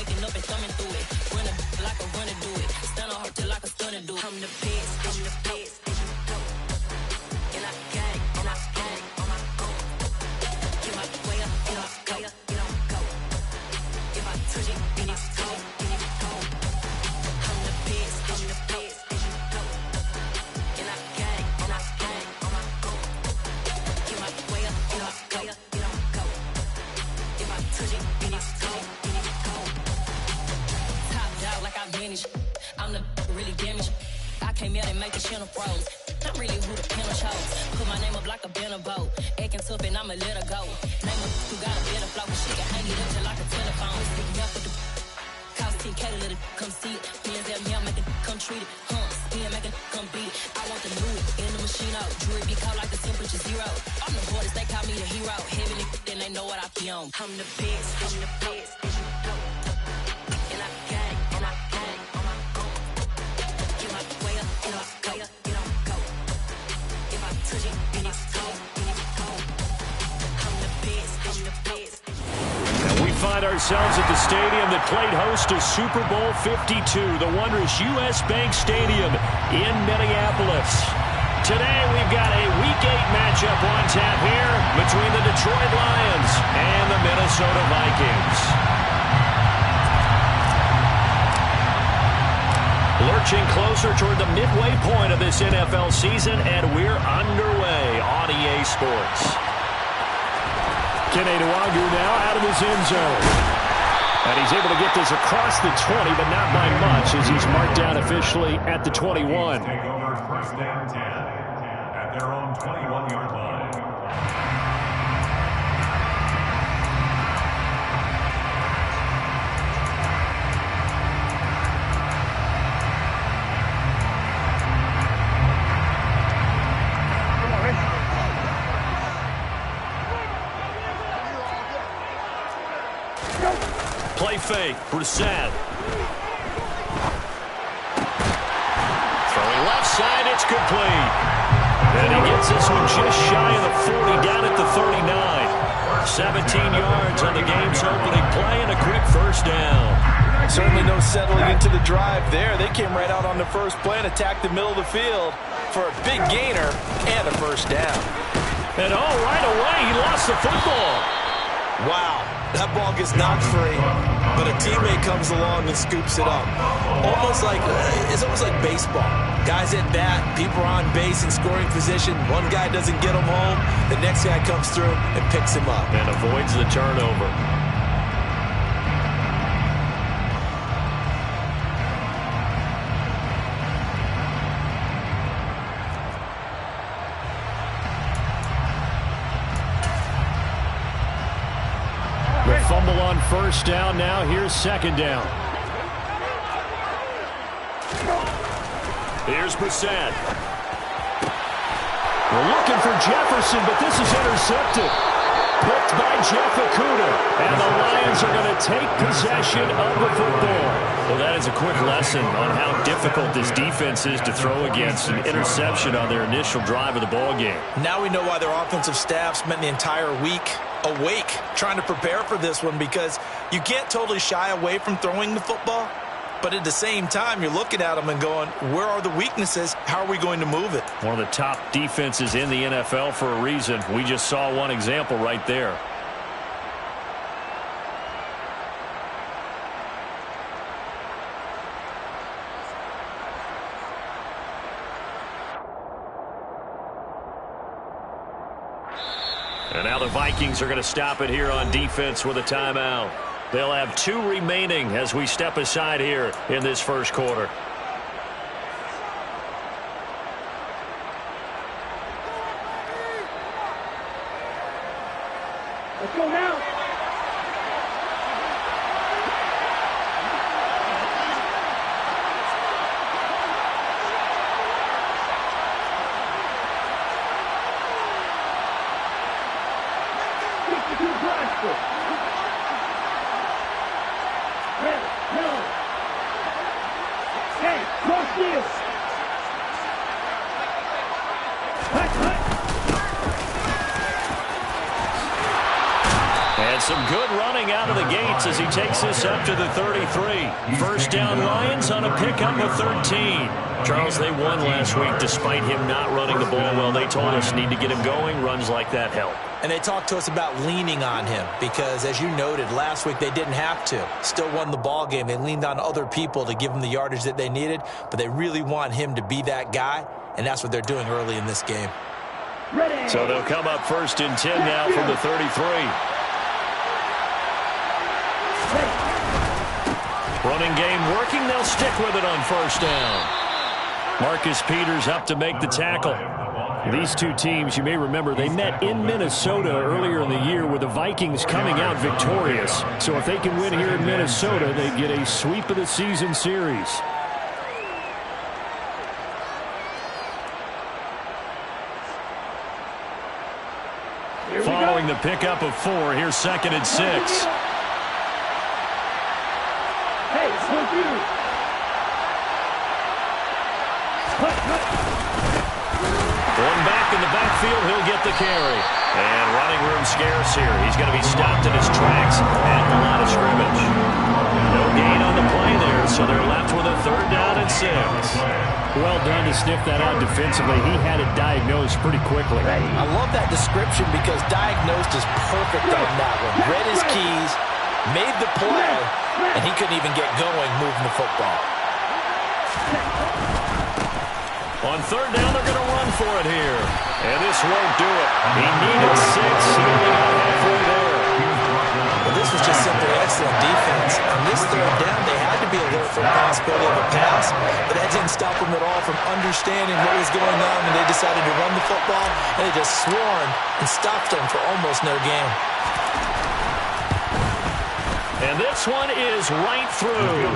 backing up and thumbing through it. Run it like a runner do it. Stun on her till like a stunner do it. I'm the best, I'm the best, and you know. And I got it, and I got it on my own. Get my way up, and I go, and I go. If I touch it, then it's cold, then it's cold. I'm the best, and you know. And I got it, and I got it on my own. Get my way up, and I go, and I go. If I touch it, then it's cold, then it's cold. Top dog like I manage. I'm the really damaged. I came out and make the channel pros. I'm really who the panel chose. Put my name up like a banner boat. Acting tough and I'ma let her go. Name her who got a better flow. She can hang it up just like a telephone. Speaking up with the cost 10K to let it come see it. Hands at me, I'm making come treat it. Spin, making come beat it. I want the new in the machine out. Jewelry be caught like the temperature zero. I'm the hardest, they call me the hero. Heaven then they know what I be on. I'm the best, and you know. And I got it, and I got it on my own. Get my way up, and I go, and I go. If I touch it, then it's cold, then it's cold. I'm the best, and you know. And we find ourselves at the stadium that played host to Super Bowl 52, the wondrous U.S. Bank Stadium in Minneapolis. Today we've got a Week 8 matchup on tap here between the Detroit Lions and the Minnesota Vikings. Lurching closer toward the midway point of this NFL season, and we're underway on EA Sports. Kene Nwangwu now out of his end zone. And he's able to get this across the 20, but not by much, as he's marked down officially at the 21. Take over first down 10 at their own 21-yard line. Play fake, Brissett. Throwing left side, it's complete. And he gets this one just shy of the 40, down at the 39. 17 yards on the game's opening play and a quick first down. Certainly no settling into the drive there. They came right out on the first play and attacked the middle of the field for a big gainer and a first down. And right away, he lost the football. Wow, that ball gets knocked free, but a teammate comes along and scoops it up. It's almost like baseball. Guys at bat, people are on base in scoring position. One guy doesn't get him home, the next guy comes through and picks him up. And avoids the turnover. Fumble on first down now. Here's second down. Here's Brissett. We're looking for Jefferson, but this is intercepted. Picked by Jeff Okudah. And the Lions are going to take possession of the football. Well, that is a quick lesson on how difficult this defense is to throw against. An interception on their initial drive of the ball game. Now we know why their offensive staff spent the entire week awake trying to prepare for this one, because you can't totally shy away from throwing the football, but at the same time you're looking at them and going, where are the weaknesses? How are we going to move it? One of the top defenses in the NFL for a reason. We just saw one example right there. And now the Vikings are going to stop it here on defense with a timeout. They'll have 2 remaining as we step aside here in this first quarter. Let's go now. And some good running out of the gates as he takes this up to the 33. First down Lions on a pickup of 13. Charles, they won last week despite him not running the ball well. They told us need to get him going. Runs like that help. And they talked to us about leaning on him because, as you noted, last week they didn't have to. Still won the ball game. They leaned on other people to give them the yardage that they needed, but they really want him to be that guy, and that's what they're doing early in this game. So they'll come up first and 10 now from the 33. Running game working. They'll stick with it on first down. Marcus Peters up to make the tackle. These two teams, you may remember, they met in Minnesota earlier in the year with the Vikings coming out victorious. So if they can win here in Minnesota, they get a sweep of the season series. Following the pickup of 4, here's 2nd and 6. Hey, it's with you. One back in the backfield, he'll get the carry. And running room scarce here. He's going to be stopped in his tracks at the line of scrimmage. No gain on the play there, so they're left with a 3rd down and 6. Well done to sniff that out defensively. He had it diagnosed pretty quickly. I love that description because diagnosed is perfect on that one. Read his keys, made the play, and he couldn't even get going moving the football. On 3rd down, they're going to run for it here. And this won't do it. He needed 6. He only got halfway there. Well, this was just simply excellent defense. On this 3rd down, they had to be alert for the possibility of a pass, but that didn't stop them at all from understanding what was going on when they decided to run the football, and they just swarmed and stopped them for almost no gain. And this one is right through.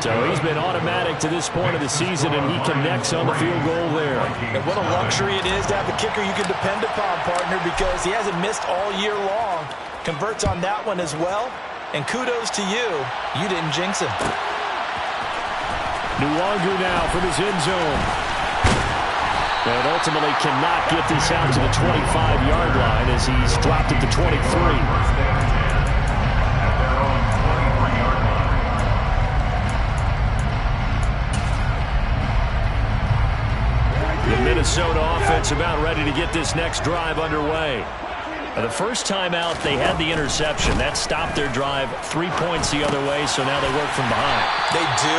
So he's been automatic to this point of the season, and he connects on the field goal there. And what a luxury it is to have a kicker you can depend upon, partner, because he hasn't missed all year long. Converts on that one as well. And kudos to you. You didn't jinx him. Nwangu now from his end zone. And ultimately cannot get this out to the 25-yard line as he's dropped at the 23. Minnesota offense about ready to get this next drive underway. The first time out, they had the interception. That stopped their drive 3 points the other way, so now they work from behind. They do,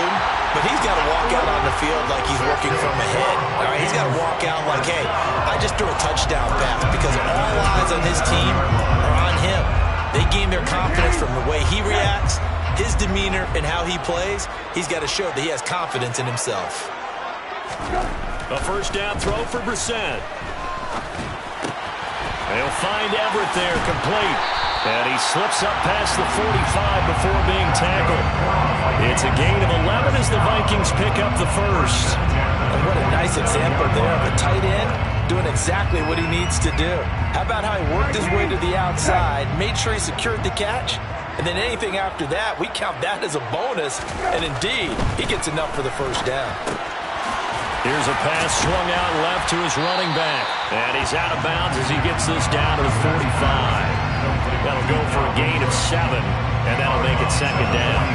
but he's got to walk out on the field like he's working from ahead. All right, he's got to walk out like, hey, I just threw a touchdown pass because all eyes on his team are on him. They gain their confidence from the way he reacts, his demeanor, and how he plays. He's got to show that he has confidence in himself. A first down throw for Brissett. They'll find Everett there, complete. And he slips up past the 45 before being tackled. It's a gain of 11 as the Vikings pick up the first. And what a nice example there of a tight end doing exactly what he needs to do. How about how he worked his way to the outside, made sure he secured the catch, and then anything after that, we count that as a bonus. And indeed, he gets enough for the first down. Here's a pass swung out left to his running back. And he's out of bounds as he gets this down to the 45. That'll go for a gain of 7, and that'll make it 2nd down.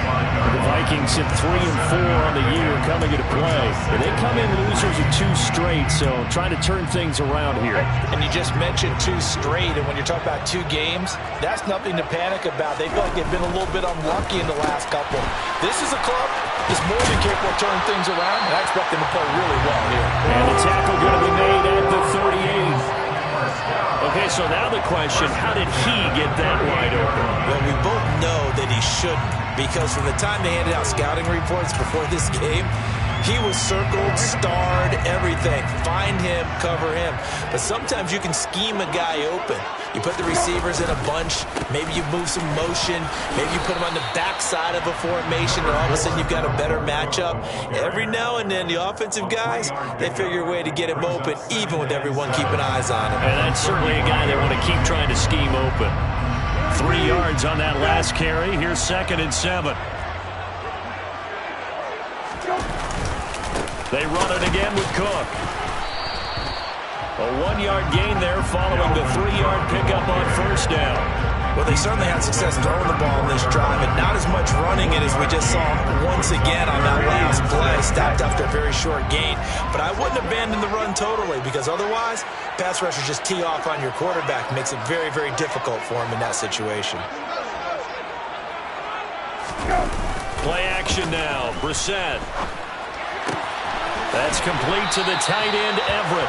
The Vikings sit 3-4 on the year coming into play. And they come in losers of 2 straight, so trying to turn things around here. And you just mentioned 2 straight, and when you're talking about 2 games, that's nothing to panic about. They feel like they've been a little bit unlucky in the last couple. This is a club that's more than capable of turning things around, and I expect them to play really well here. And the tackle going to be made at the 38. Okay, so now the question, how did he get that wide open? Well, we both know that he shouldn't, because from the time they handed out scouting reports before this game, he was circled, starred, everything. Find him, cover him. But sometimes you can scheme a guy open. You put the receivers in a bunch. Maybe you move some motion. Maybe you put them on the backside of a formation, and all of a sudden you've got a better matchup. Every now and then, the offensive guys, they figure a way to get him open, even with everyone keeping eyes on him. And that's certainly a guy they want to keep trying to scheme open. 3 yards on that last carry. Here's 2nd and 7. They run it again with Cook. A 1-yard gain there following the 3-yard pickup on first down. Well, they certainly had success throwing the ball in this drive, and not as much running it as we just saw once again on that last play, stopped after a very short gain. But I wouldn't abandon the run totally, because otherwise, pass rushers just tee off on your quarterback. Makes it very, very difficult for him in that situation. Play action now. Brissett. That's complete to the tight end, Everett.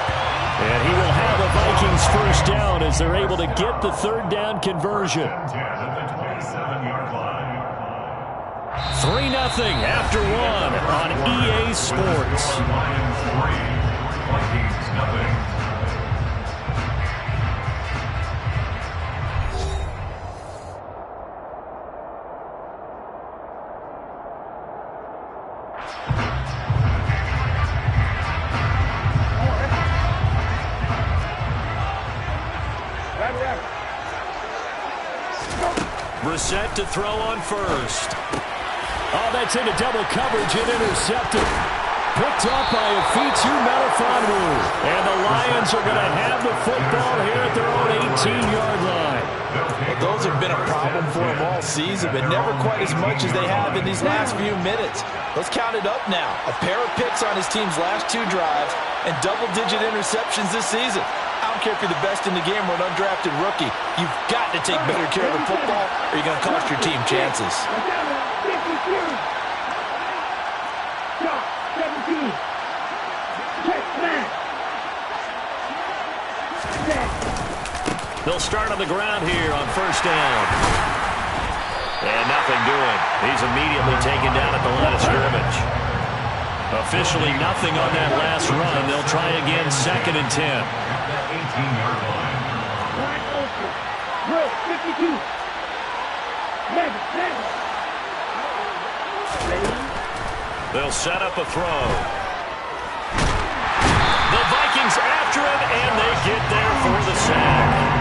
And he will have a Vikings first down as they're able to get the third down conversion. 10 at the 27-yard line. 3-0 after one on EA Sports. Lions 3, Vikings nothing. Brissett to throw on first. Oh, that's into double coverage and intercepted. Picked up by Afitu Melifonwu. And the Lions are going to have the football here at their own 18-yard line. Well, those have been a problem for them all season, but never quite as much as they have in these last few minutes. Let's count it up now. A pair of picks on his team's last 2 drives and double-digit interceptions this season. I don't care if you're the best in the game or an undrafted rookie. You've got to take better care of the football or you're going to cost your team chances. They'll start on the ground here on first down. And nothing doing. He's immediately taken down at the line of scrimmage. Officially nothing on that last run. They'll try again, 2nd and 10. 18-yard line. They'll set up a throw. The Vikings after it, and they get there for the sack.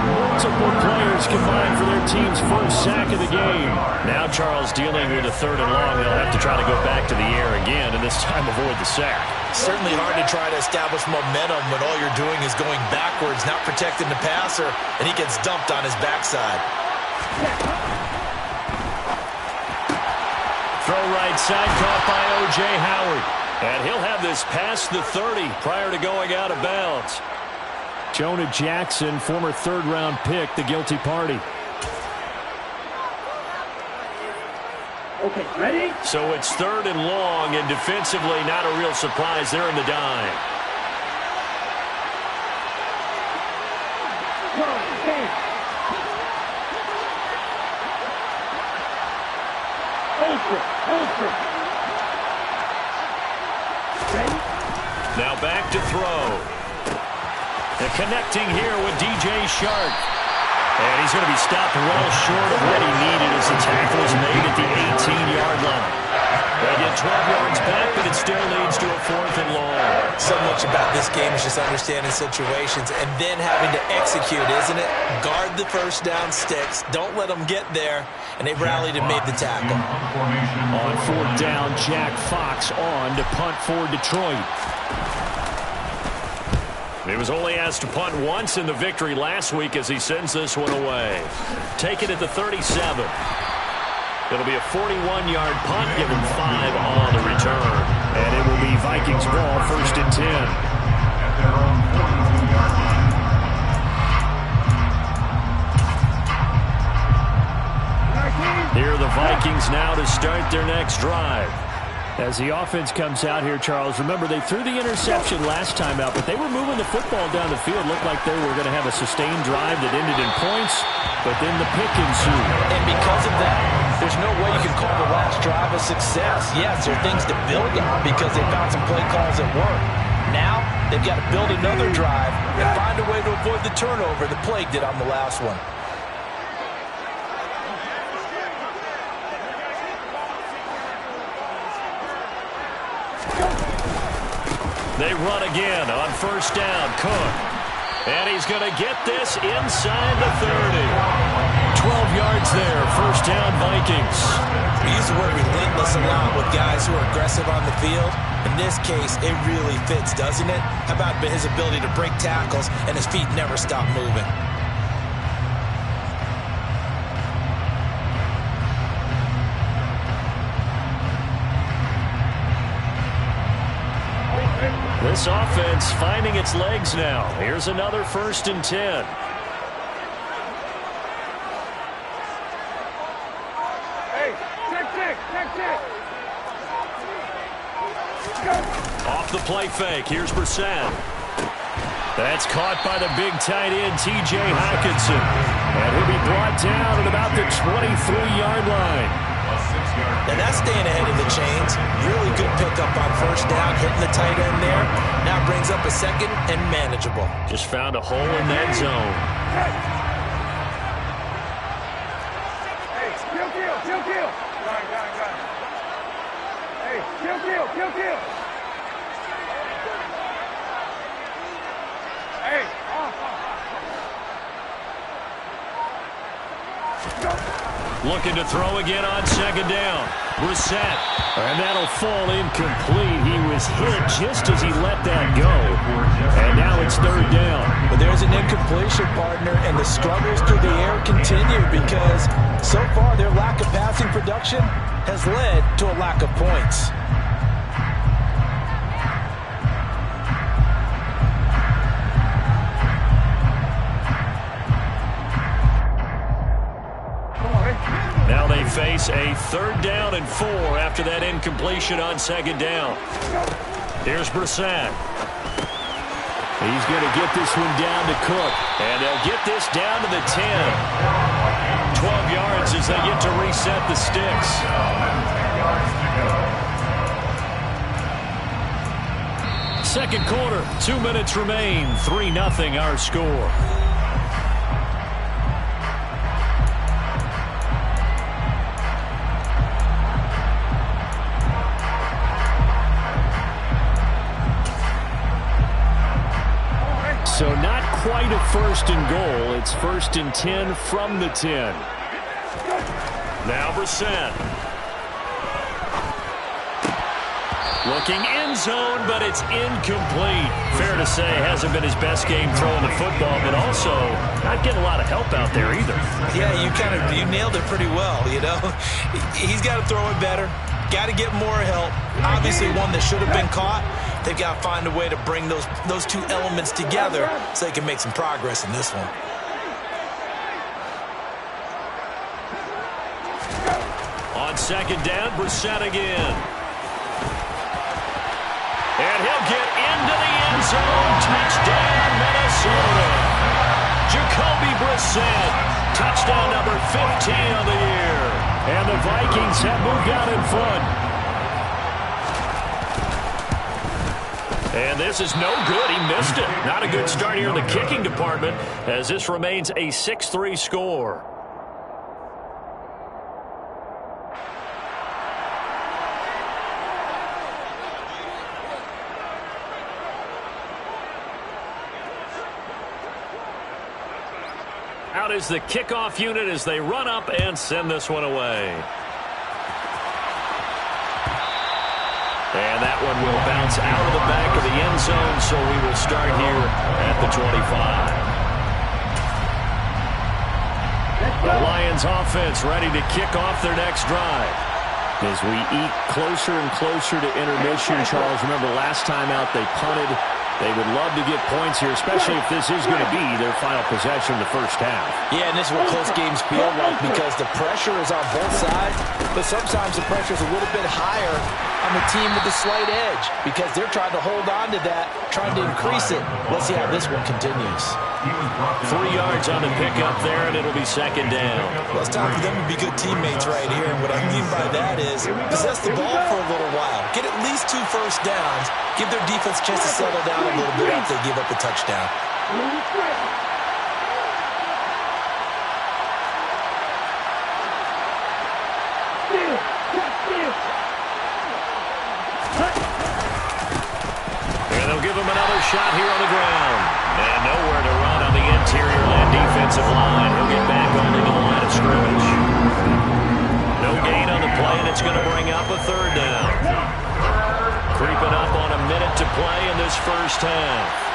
Multiple players combined for their team's first sack of the game. Now Charles dealing with a 3rd and long. They'll have to try to go back to the air again, and this time avoid the sack. Certainly hard to try to establish momentum when all you're doing is going backwards, not protecting the passer, and he gets dumped on his backside. Throw right side, caught by O.J. Howard. And he'll have this past the 30 prior to going out of bounds. Jonah Jackson, former 3rd-round pick, the guilty party. Okay, ready? So it's 3rd and long, and defensively not a real surprise. They're in the dime. Now back to throw. And connecting here with DJ Shark. And he's going to be stopped well short of what he needed as the tackle is made at the 18-yard line. They get 12 yards back, but it still leads to a 4th and long. So much about this game is just understanding situations and then having to execute, isn't it? Guard the first down sticks. Don't let them get there. And they rallied and made the tackle. On 4th down, Jack Fox on to punt for Detroit. He was only asked to punt once in the victory last week as he sends this one away. Take it at the 37. It'll be a 41-yard punt, give him 5 on the return. And it will be Vikings ball, 1st and 10. At their own 42-yard line. Here are the Vikings now to start their next drive. As the offense comes out here, Charles, remember they threw the interception last time out, but they were moving the football down the field. Looked like they were going to have a sustained drive that ended in points, but then the pick ensued. And because of that, there's no way you can call the last drive a success. Yes, there are things to build on because they found some play calls that work. Now, they've got to build another drive and find a way to avoid the turnover the plague did on the last one. They run again on first down. Cook. And he's going to get this inside the 30. 12 yards there. First down, Vikings. We use the word relentless a lot with guys who are aggressive on the field. In this case, it really fits, doesn't it? How about his ability to break tackles and his feet never stop moving? This offense finding its legs now. Here's another 1st and 10. Off the play fake. Here's Brissett. That's caught by the big tight end, T.J. Hockenson. And he'll be brought down at about the 23-yard line. And that's staying ahead of the chains. Really good pickup on 1st down, hitting the tight end there. Now brings up a 2nd and manageable. Just found a hole in that zone. Hey, kill. Hey, kill. Hey, Looking to throw again on 2nd down. Brissett. And that'll fall incomplete. He was hit just as he let that go. And now it's 3rd down. But there's an incompletion, partner, and the struggles through the air continue because so far their lack of passing production has led to a lack of points. Now they face a 3rd down and 4 after that incompletion on 2nd down. Here's Brissett. He's going to get this one down to Cook. And they'll get this down to the 10. 12 yards as they get to reset the sticks. Second quarter, 2 minutes remain. 3-0 our score. So not quite a 1st and goal. It's 1st and 10 from the 10. Now Brissett. Looking end zone, but it's incomplete. Fair to say, hasn't been his best game throwing the football, but also not getting a lot of help out there either. Yeah, you nailed it pretty well, you know. He's got to throw it better. Got to get more help. Obviously one that should have been caught. They've got to find a way to bring those two elements together so they can make some progress in this one. On 2nd down, Brissett again. And he'll get into the end zone. Touchdown, Minnesota. Jacoby Brissett. Touchdown number 15 of the year. And the Vikings have moved out in front. And this is no good. He missed it. Not a good start here in the kicking department as this remains a 6-3 score. Out is the kickoff unit as they run up and send this one away. And that one will bounce out of the back of the end zone, so we will start here at the 25. The Lions offense ready to kick off their next drive. As we eat closer and closer to intermission, Charles, remember last time out they punted. They would love to get points here, especially if this is going to be their final possession in the first half. Yeah, and this is what close games feel like because the pressure is on both sides, but sometimes the pressure is a little bit higher on the team with the slight edge because they're trying to hold on to that, trying to increase it. Let's see how this one continues. 3 yards on the pickup there, and it'll be 2nd down. Well, it's time for them to be good teammates right here. And what I mean by that is possess the ball for a little while. Get at least 2 first downs. Give their defense a chance to settle down a little bit after they give up a touchdown. And they'll give him another shot here on the ground. And nowhere to run on the interior of that defensive line. He'll get back only to the line of scrimmage. No gain on the play, and it's going to bring up a 3rd down. Creeping up on a minute to play in this first half.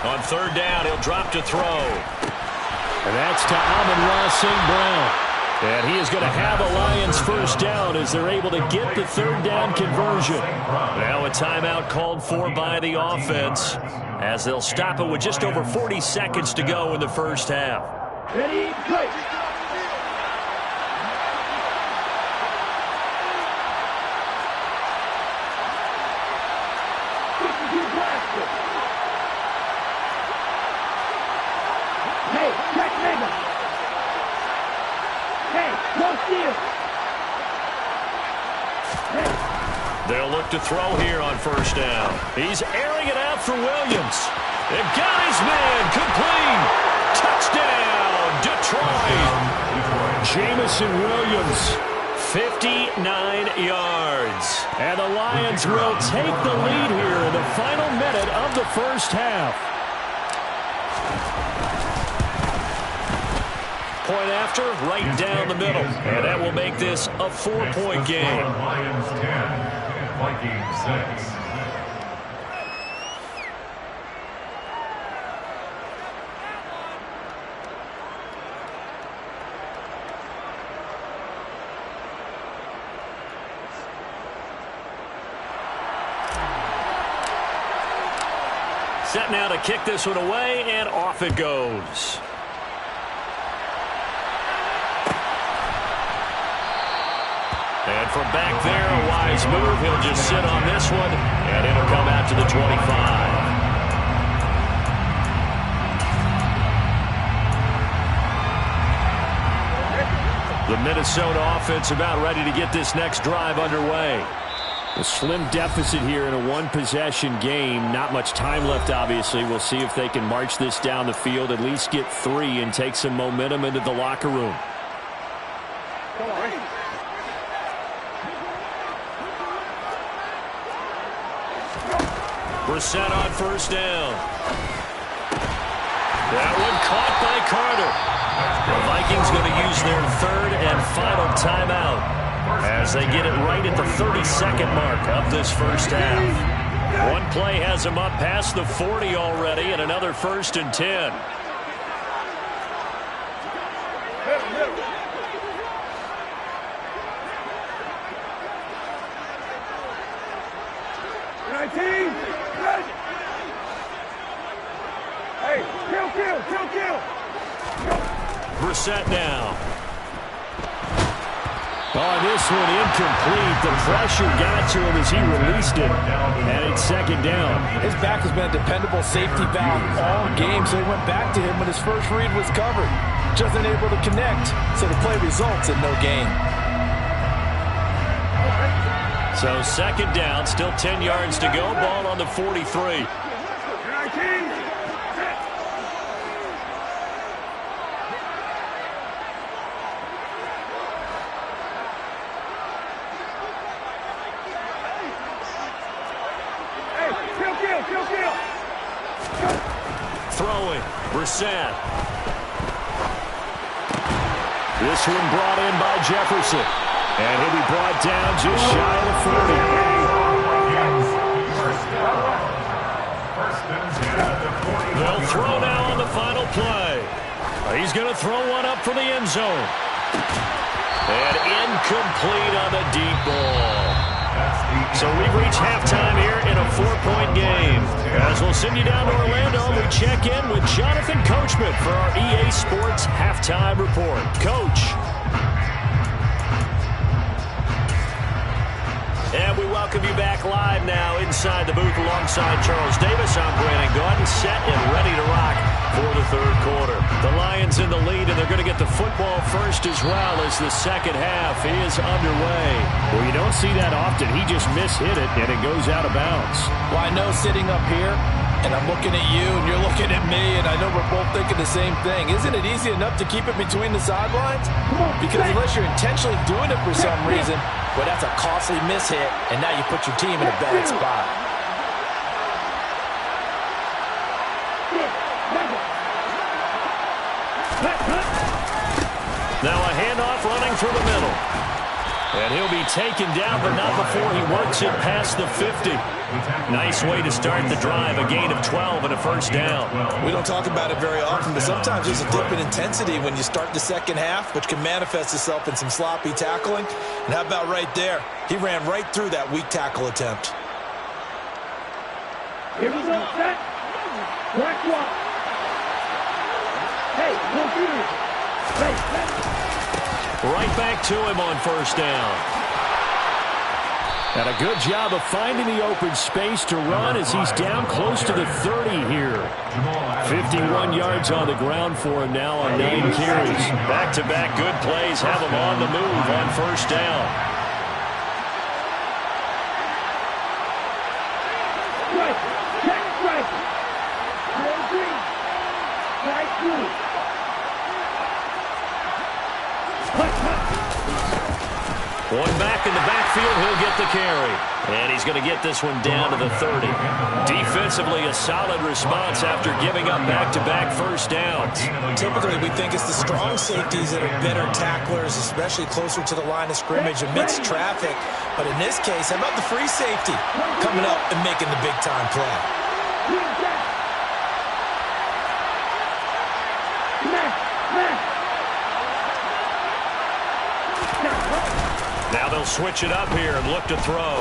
On third down, he'll drop to throw. And that's to Amon-Ra St. Brown. And he is going to have a Lions first down as they're able to get the third down conversion. Now a timeout called for by the offense as they'll stop it with just over 40 seconds to go in the first half. Ready, play. Hey, check nigga. Hey, no steal. They'll look to throw here on first down. He's airing it out for Williams. They've got his man complete. Touchdown, Detroit. Jamison Williams. 59 yards. And the Lions will take the lead here in the final minute of the first half. Point after, right down the middle. And that will make this a 4-point game. Lions 10 and Vikings 6. Set now to kick this one away, and off it goes. And from back there, a wise move. He'll just sit on this one, and it'll come out to the 25. The Minnesota offense about ready to get this next drive underway. A slim deficit here in a one-possession game. Not much time left, obviously. We'll see if they can march this down the field, at least get 3, and take some momentum into the locker room. Brissett on first down. That one caught by Carter. The Vikings going to use their third and final timeout as they get it right at the 32nd mark of this first half. One play has them up past the 40 already, and another 1st and 10. Hey, kill. Brissett now. Oh, this one incomplete. The pressure got to him as he released it, and it's 2nd down. His back has been a dependable safety valve all game, so he went back to him when his first read was covered. Just unable to connect, so the play results in no gain. So 2nd down, still 10 yards to go. Ball on the 43. Kill. Throwing, Brissett. This one brought in by Jefferson. And he'll be brought down just shy of the 40. They'll throw now on the final play. He's going to throw one up for the end zone. And incomplete on the deep ball. So we've reached halftime here in a 4-point game. As we'll send you down to Orlando, we check in with Jonathan Coachman for our EA Sports Halftime Report. Coach. And we welcome you back live now inside the booth alongside Charles Davis. I'm Brandon Gaudin, set and ready to rock for the 3rd quarter. The Lions in the lead, and they're going to get the football first as well as the second half is underway. Well, you don't see that often. He just mishit it, and it goes out of bounds. Well, I know sitting up here, and I'm looking at you, and you're looking at me, and I know we're both thinking the same thing. Isn't it easy enough to keep it between the sidelines? Because unless you're intentionally doing it for some reason, well, that's a costly mishit, and now you put your team in a bad spot. Now a handoff running through the middle. And he'll be taken down, but not before he works it past the 50. Nice way to start the drive, a gain of 12 and a first down. We don't talk about it very often, but sometimes there's a dip in intensity when you start the second half, which can manifest itself in some sloppy tackling. And how about right there? He ran right through that weak tackle attempt. Here we go, set. Black walk. Hey, no fear. Hey, set. Right back to him on first down. And a good job of finding the open space to run as he's down close to the 30 here. 51 yards on the ground for him now on 9 carries. Back-to-back good plays have him on the move on first down. Strike. Check strike. Roll green. Strike two. One back in the backfield, he'll get the carry. And he's going to get this one down to the 30. Defensively, a solid response after giving up back-to-back first downs. Typically, we think it's the strong safeties that are better tacklers, especially closer to the line of scrimmage amidst traffic. But in this case, how about the free safety coming up and making the big-time play? Now they'll switch it up here and look to throw.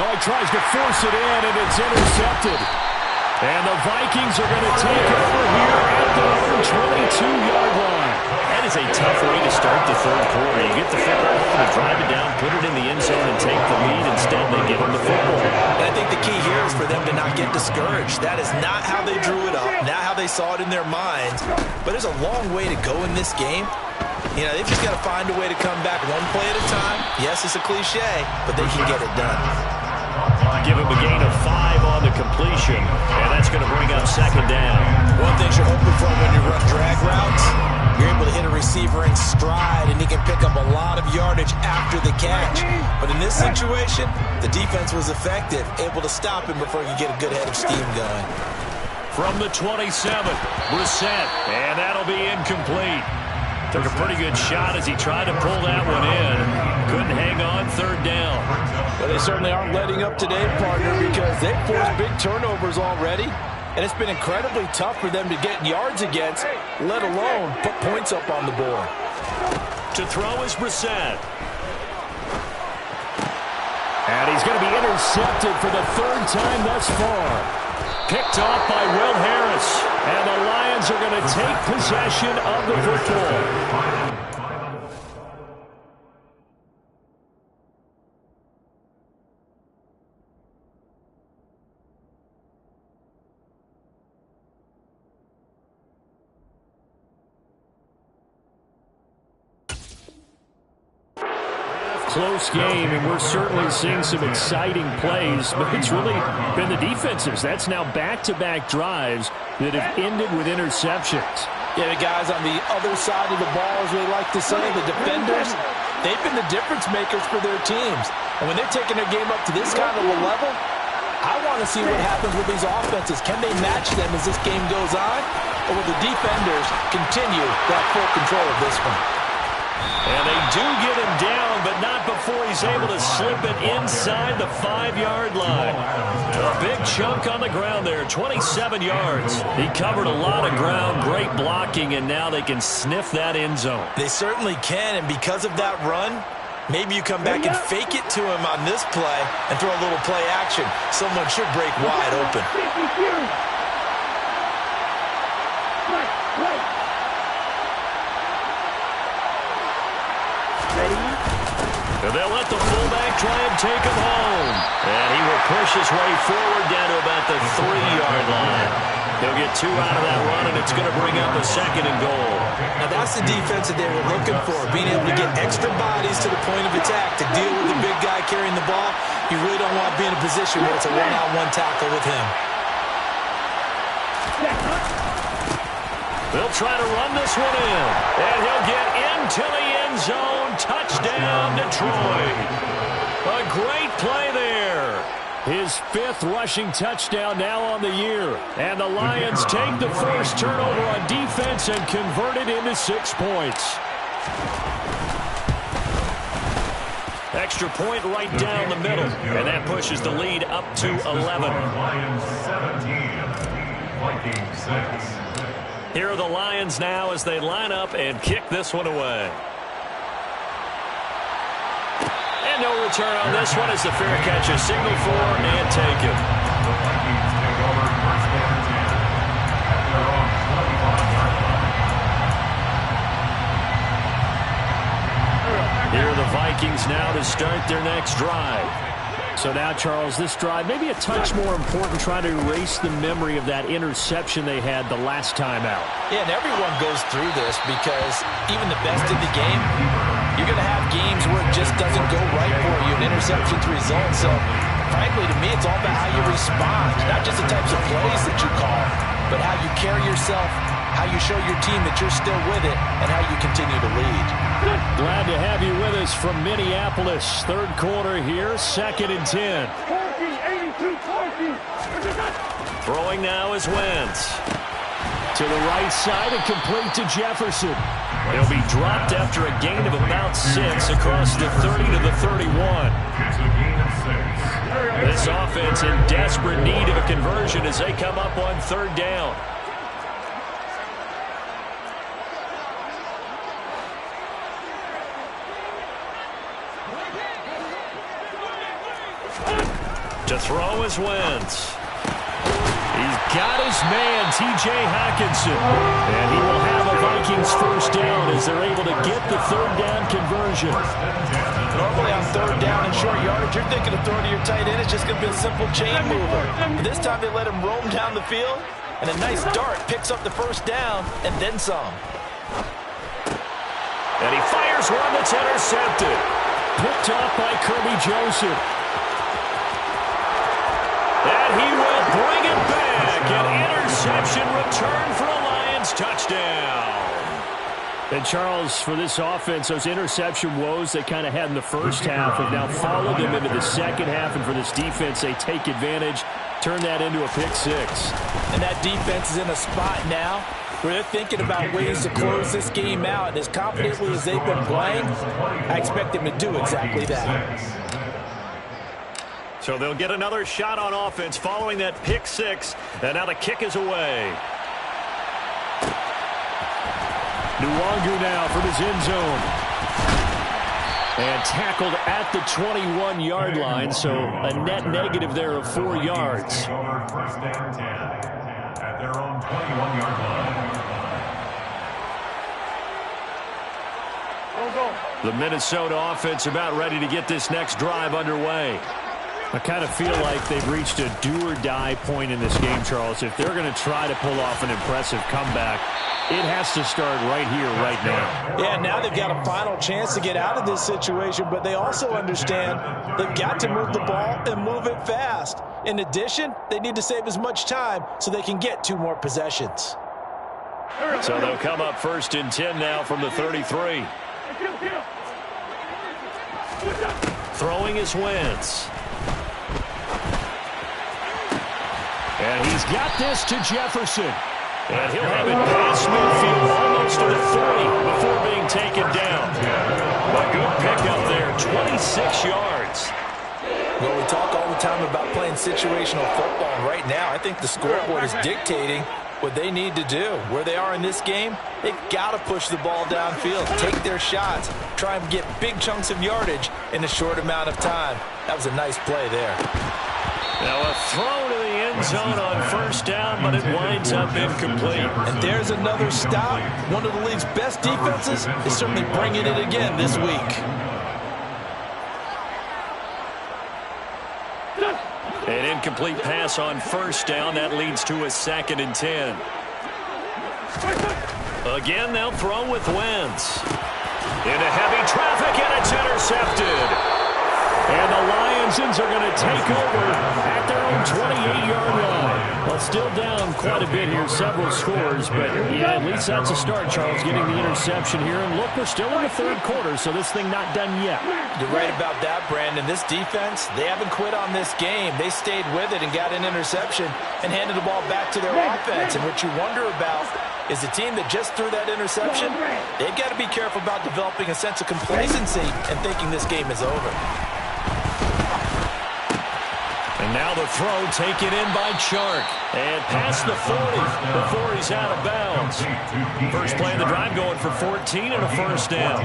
Oh, he tries to force it in, and it's intercepted. And the Vikings are going to take over here at their own 22-yard line. That is a tough way to start the third quarter. You get the football and drive it down, put it in the end zone, and take the lead. Instead, they give them the football. And I think the key here is for them to not get discouraged. That is not how they drew it up, not how they saw it in their minds. But there's a long way to go in this game. You know, they've just got to find a way to come back one play at a time. Yes, it's a cliche, but they can get it done. Give him a gain of 5 on the completion, and that's going to bring up second down. One thing you're hoping for when you run drag routes, you're able to hit a receiver in stride, and he can pick up a lot of yardage after the catch. But in this situation, the defense was effective, able to stop him before he could get a good head of steam going. From the 27, Brissett, and that'll be incomplete. Took a pretty good shot as he tried to pull that one in. Couldn't hang on, third down. Well, they certainly aren't letting up today, partner, because they've forced big turnovers already. And it's been incredibly tough for them to get yards against, let alone put points up on the board. To throw is Brissett. And he's going to be intercepted for the third time thus far. Picked off by Will Harris. And the Lions are going to take possession of the football. Close game, and we're certainly seeing some exciting plays, but it's really been the defenses. That's now back-to-back drives that have ended with interceptions. Yeah, the guys on the other side of the ball, as we like to say, the defenders, they've been the difference makers for their teams. And when they're taking their game up to this kind of a level, I want to see what happens with these offenses. Can they match them as this game goes on? Or will the defenders continue to have full control of this one? And they do get him down, but not before he's able to slip it inside the 5-yard line. A big chunk on the ground there, 27 yards. He covered a lot of ground, great blocking, and now they can sniff that end zone. They certainly can, and because of that run, maybe you come back and fake it to him on this play and throw a little play action. Someone should break wide open. And they'll let the fullback try and take him home. And he will push his way forward down to about the 3-yard line. He'll get 2 out of that run, and it's going to bring up a second and goal. Now that's the defense that they were looking for, being able to get extra bodies to the point of attack to deal with the big guy carrying the ball. You really don't want to be in a position where it's a one-on-one tackle with him. They'll try to run this one in, and he'll get into the end zone. Touchdown, Detroit. A great play there. His 5th rushing touchdown now on the year. And the Lions take the first turnover on defense and convert it into 6 points. Extra point right down the middle, and that pushes the lead up to 11. Lions 17, Vikings 6. Here are the Lions now as they line up and kick this one away. And no return on this one as the fair catch is signaled for and taken. The Vikings take over first and 10 at their own 25-yard line. Here are the Vikings now to start their next drive. So now, Charles, this drive maybe a touch more important, trying to erase the memory of that interception they had the last time out. Yeah, and everyone goes through this because even the best in the game, you're going to have games where it just doesn't go right for you, and interceptions result. So, frankly, to me, it's all about how you respond, not just the types of plays that you call, but how you carry yourself, how you show your team that you're still with it, and how you continue to lead. Glad to have you with us from Minneapolis. Third quarter here, 2nd and 10. 40, 82, 40. Throwing now is Wentz. To the right side and complete to Jefferson. He'll be dropped after a gain of about 6 across the 30 to the 31. It's a gain of 6. This offense in desperate need of a conversion as they come up on 3rd down. To throw is Wentz. He's got his man, T.J. Hockenson. And he will have a Vikings first down as they're able to get the 3rd down conversion. Normally on 3rd down and short yardage, you're thinking of throwing to your tight end. It's just going to be a simple chain mover. But this time they let him roam down the field, and a nice dart picks up the first down and then some. And he fires one that's intercepted. Picked off by Kirby Joseph. And he will bring it back. An interception return for a Lions touchdown. And Charles, for this offense, those interception woes they kind of had in the first half have now followed them into the second half. And for this defense, they take advantage, turn that into a pick 6. And that defense is in a spot now where they're thinking about ways to close this game out. And as confidently as they've been playing, I expect them to do exactly that. So they'll get another shot on offense following that pick 6. And now the kick is away. Nwangu now from his end zone. And tackled at the 21-yard line, so a net negative there of 4 yards. Over first and 10 at their own 21-yard line. The Minnesota offense about ready to get this next drive underway. I kind of feel like they've reached a do-or-die point in this game, Charles. If they're going to try to pull off an impressive comeback, it has to start right here, right now. Yeah, now they've got a final chance to get out of this situation, but they also understand they've got to move the ball and move it fast. In addition, they need to save as much time so they can get 2 more possessions. So they'll come up 1st and 10 now from the 33. Throwing is Wentz. And he's got this to Jefferson. And he'll have it past midfield almost to the 30 before being taken down. A good pickup there, 26 yards. Well, we talk all the time about playing situational football. And right now, I think the scoreboard is dictating what they need to do. Where they are in this game, they've got to push the ball downfield, take their shots, try and get big chunks of yardage in a short amount of time. That was a nice play there. Now a throw to the end zone on 1st down, but it winds up incomplete. And there's another stop. One of the league's best defenses is certainly bringing it again this week. An incomplete pass on 1st down. That leads to a 2nd and 10. Again, they'll throw with Wentz. Into heavy traffic, and it's intercepted. And the Lions are going to take over at their own 28-yard line. Well, still down quite a bit here, several scores, but yeah, at least that's a start, Charles, getting the interception here. And look, we're still in the 3rd quarter, so this thing not done yet. You're right about that, Brandon. This defense, they haven't quit on this game. They stayed with it and got an interception and handed the ball back to their offense. And what you wonder about is the team that just threw that interception. They've got to be careful about developing a sense of complacency and thinking this game is over. And now the throw taken in by Chark. And past the 40 before he's out of bounds. First play of the drive going for 14 and a first down.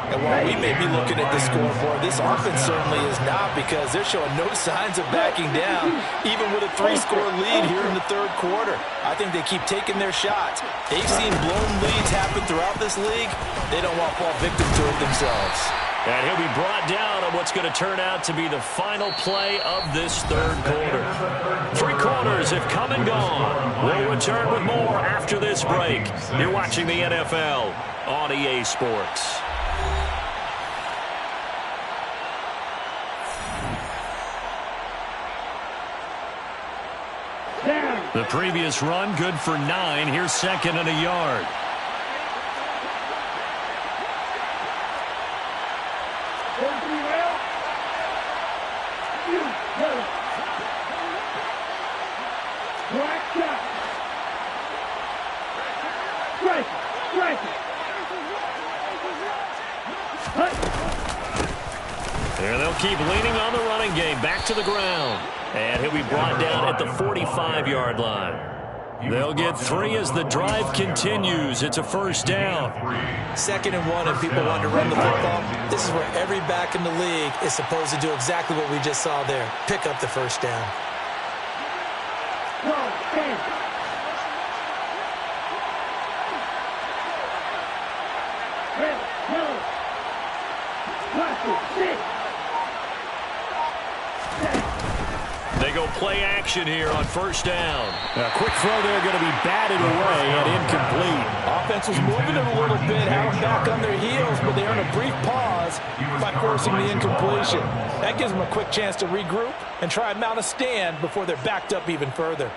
And while we may be looking at the scoreboard, this offense certainly is not, because they're showing no signs of backing down, even with a 3-score lead here in the third quarter. I think they keep taking their shots. They've seen blown leads happen throughout this league. They don't want to fall victim to it themselves. And he'll be brought down on what's going to turn out to be the final play of this third quarter. 3 quarters have come and gone. We'll return with more after this break. You're watching the NFL on EA Sports. The previous run good for 9. Here's second and a yard. And they'll keep leaning on the running game. Back to the ground. And he'll be brought down at the 45-yard line. They'll get 3 as the drive continues. It's a first down. 2nd and 1, and people want to run the football. This is where every back in the league is supposed to do exactly what we just saw there. Pick up the first down. They go play action here on first down. A quick throw there going to be batted away and incomplete. Offense was moving it a little bit, had them back on their heels, but they earned a brief pause by forcing the incompletion. That gives them a quick chance to regroup and try and mount a stand before they're backed up even further.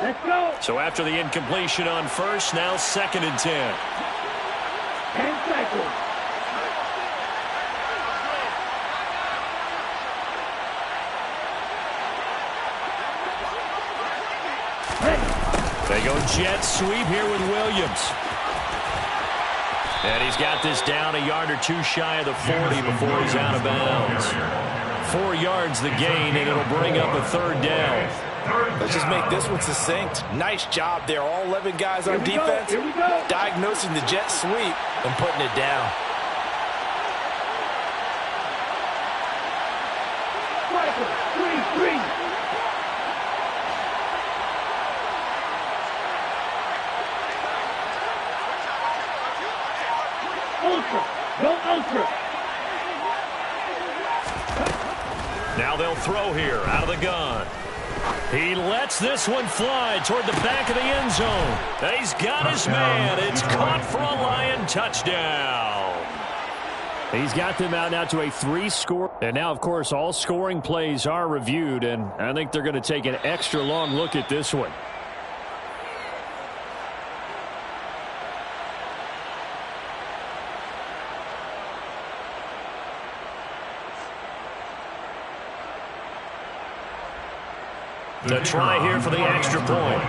Let's go. So after the incompletion on first, now 2nd and 10. 10 seconds. They go jet sweep here with Williams. And he's got this down a yard or 2 shy of the 40 before he's out of bounds. 4 yards the gain, and it'll bring up a third down. Let's just make this one succinct. Nice job there. All 11 guys on defense diagnosing the jet sweep and putting it down. Now they'll throw here out of the gun. He lets this one fly toward the back of the end zone. He's got his man. It's caught for a Lion touchdown. He's got them out now to a 3-score. And now, of course, all scoring plays are reviewed, and I think they're going to take an extra long look at this one. The try here for the extra point.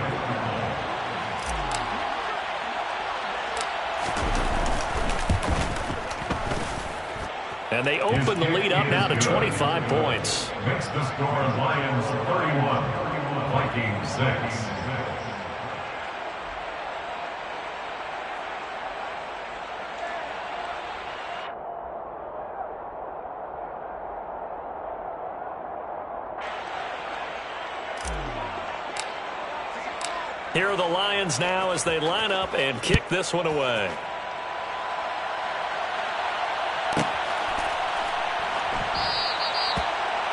And they open the lead up now to 25 points. Next to score, Lions 31, Vikings 6. Here are the Lions now as they line up and kick this one away.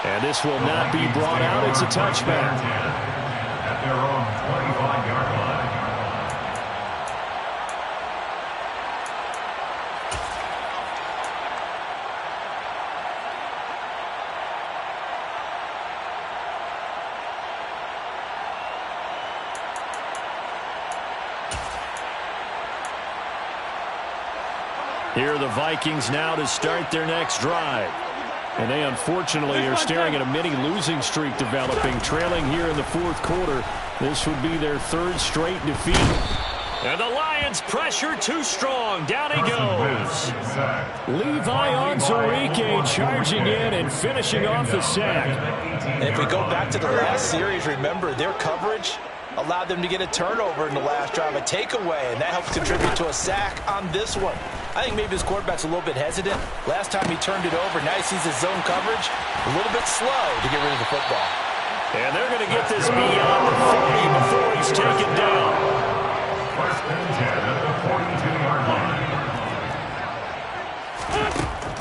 And this will not be brought out. It's a touchback. At their own 25-yard line. Here are the Vikings now to start their next drive. And they unfortunately are staring at a mini losing streak developing, trailing here in the fourth quarter. This would be their third straight defeat. And the Lions pressure too strong. Down he goes. Levi Onwuzurike charging in and finishing off the sack. And if we go back to the last series, remember their coverage allowed them to get a turnover in the last drive, a takeaway, and that helped contribute to a sack on this one. I think maybe his quarterback's a little bit hesitant. Last time he turned it over, now he sees his zone coverage a little bit slow to get rid of the football. And they're going to get this beyond the 40 before he's taken down. First and 10 at the 42-yard line.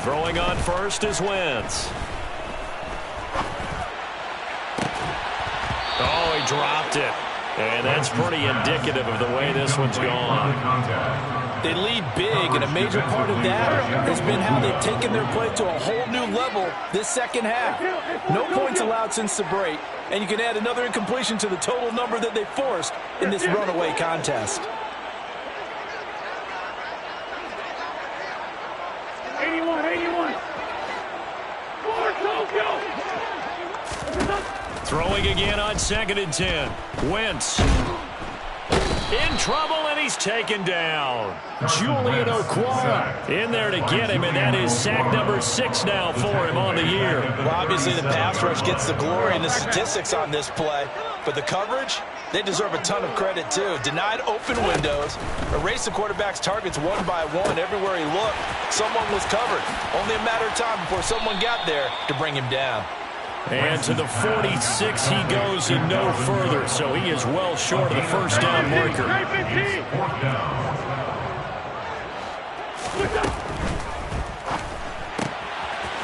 Throwing on first is Wentz. Oh, he dropped it. And that's pretty indicative of the way this one's gone. They lead big, and a major part of that has been how they've taken their play to a whole new level this second half. No points allowed since the break, and you can add another incompletion to the total number that they forced in this runaway contest. 81. Go. Throwing again on 2nd and 10. Wentz. In trouble, and he's taken down. Julian Okwara in there to get him, and that is sack number 6 now for him on the year. Well, obviously the pass rush gets the glory and the statistics on this play, but the coverage, they deserve a ton of credit too. Denied open windows, erased the quarterback's targets one by one. Everywhere he looked, someone was covered. Only a matter of time before someone got there to bring him down. And to the 46 he goes and no further, so he is well short of the first down marker.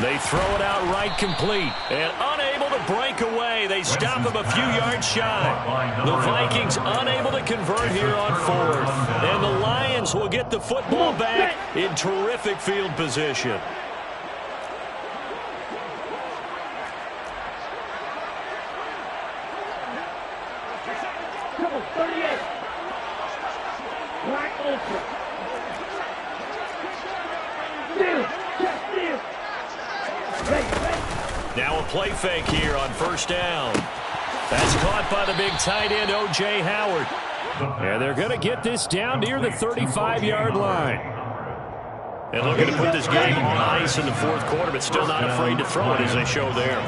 They throw it out right complete, and unable to break away. They stop him a few yards shy. The Vikings unable to convert here on 4th, and the Lions will get the football back in terrific field position. Now a play fake here on first down. That's caught by the big tight end, O.J. Howard. And they're going to get this down near the 35-yard line. And looking to put this game on ice in the fourth quarter, but still not afraid to throw it as they show there.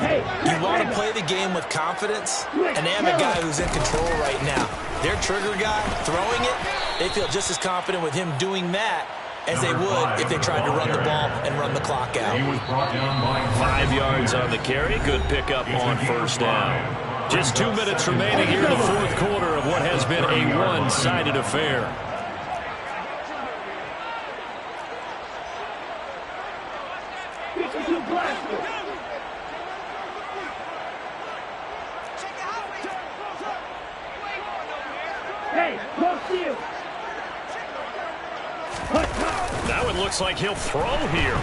You want to play the game with confidence, and they have a guy who's in control right now. Their trigger guy, throwing it, they feel just as confident with him doing that as they would if they tried to run the ball and run the clock out. 5 yards on the carry. Good pickup on first down. Just 2 minutes remaining here in the fourth quarter of what has been a one-sided affair. Now it looks like he'll throw here.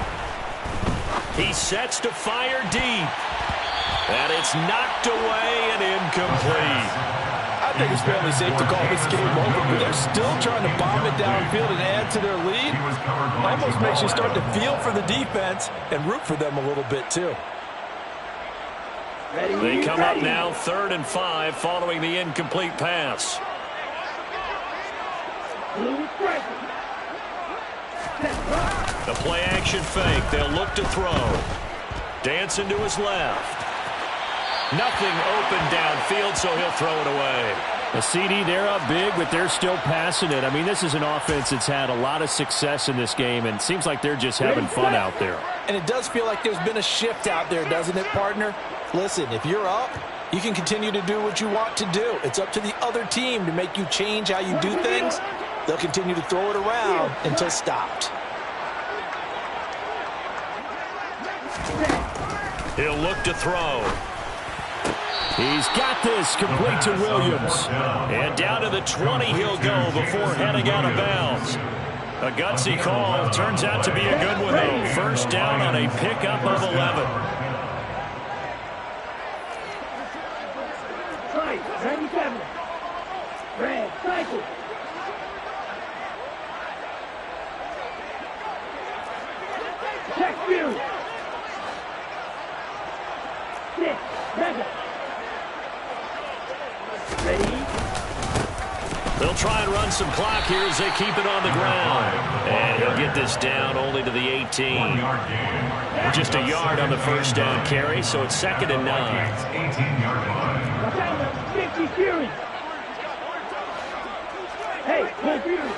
He sets to fire deep. And it's knocked away and incomplete. I think it's fairly safe to call this game over, but they're still trying to bomb it downfield and add to their lead. Almost makes you start to feel for the defense and root for them a little bit too. They come up now 3rd and 5 following the incomplete pass. The play action fake. They'll look to throw. Dancing to his left. Nothing open downfield, so he'll throw it away. A CD, they're up big, but they're still passing it. I mean, this is an offense that's had a lot of success in this game, and it seems like they're just having fun out there. And it does feel like there's been a shift out there, doesn't it, partner? Listen, if you're up, you can continue to do what you want to do. It's up to the other team to make you change how you do things. They'll continue to throw it around until stopped. He'll look to throw. He's got this complete to Williams. And down to the 20 he'll go before heading out of bounds. A gutsy call. Turns out to be a good one, though. First down on a pickup of 11. 97. Red cycle. Check view. Sit. Mega. Ready? They'll try and run some clock here as they keep it on the ground. And he'll get this down only to the 18. Just a yard on the first down carry, so it's 2nd and 9. 18-yard line. 50 Fury. Hey, Full Fury.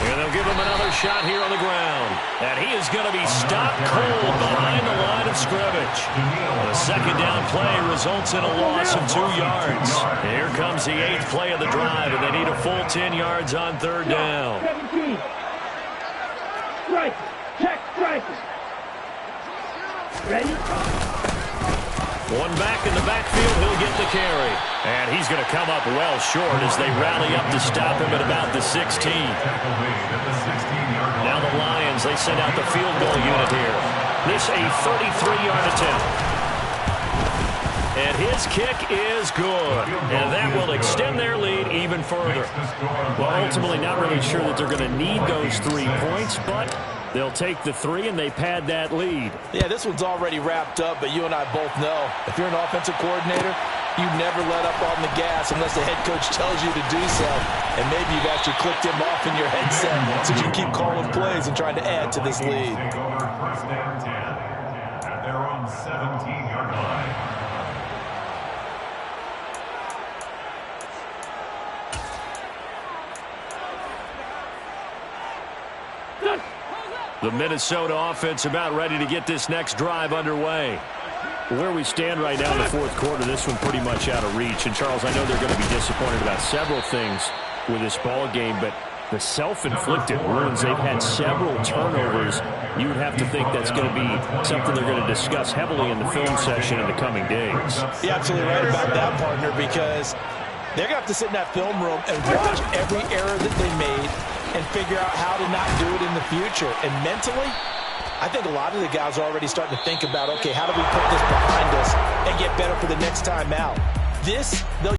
And they'll give him another shot here on the ground. And he is going to be stopped cold behind the line of scrimmage. The 2nd down play results in a loss of 2 yards. Here comes the 8th play of the drive, and they need a full 10 yards on 3rd down. 17. Strike. Check strike. Ready? One back in the backfield, he'll get the carry. And he's going to come up well short as they rally up to stop him at about the 16. Now the Lions, they send out the field goal unit here. This a 33-yard attempt. And his kick is good. And that will extend their lead even further. Well, ultimately not really sure that they're going to need those 3 points, but they'll take the 3 and they pad that lead. Yeah, this one's already wrapped up, but you and I both know if you're an offensive coordinator, you never let up on the gas unless the head coach tells you to do so. And maybe you've actually clicked him off in your headset so you can keep calling plays and trying to add to this lead. Take over 1st and 10 at their own 17-yard line. The Minnesota offense about ready to get this next drive underway. Where we stand right now in the 4th quarter, this one pretty much out of reach. And, Charles, I know they're going to be disappointed about several things with this ball game, but the self-inflicted wounds, they've had several turnovers. You would have to think that's going to be something they're going to discuss heavily in the film session in the coming days. You're absolutely right about that, partner, because they're going to have to sit in that film room and watch every error that they made and figure out how to not do it in the future. And mentally, I think a lot of the guys are already starting to think about, okay, how do we put this behind us and get better for the next time out? This, they'll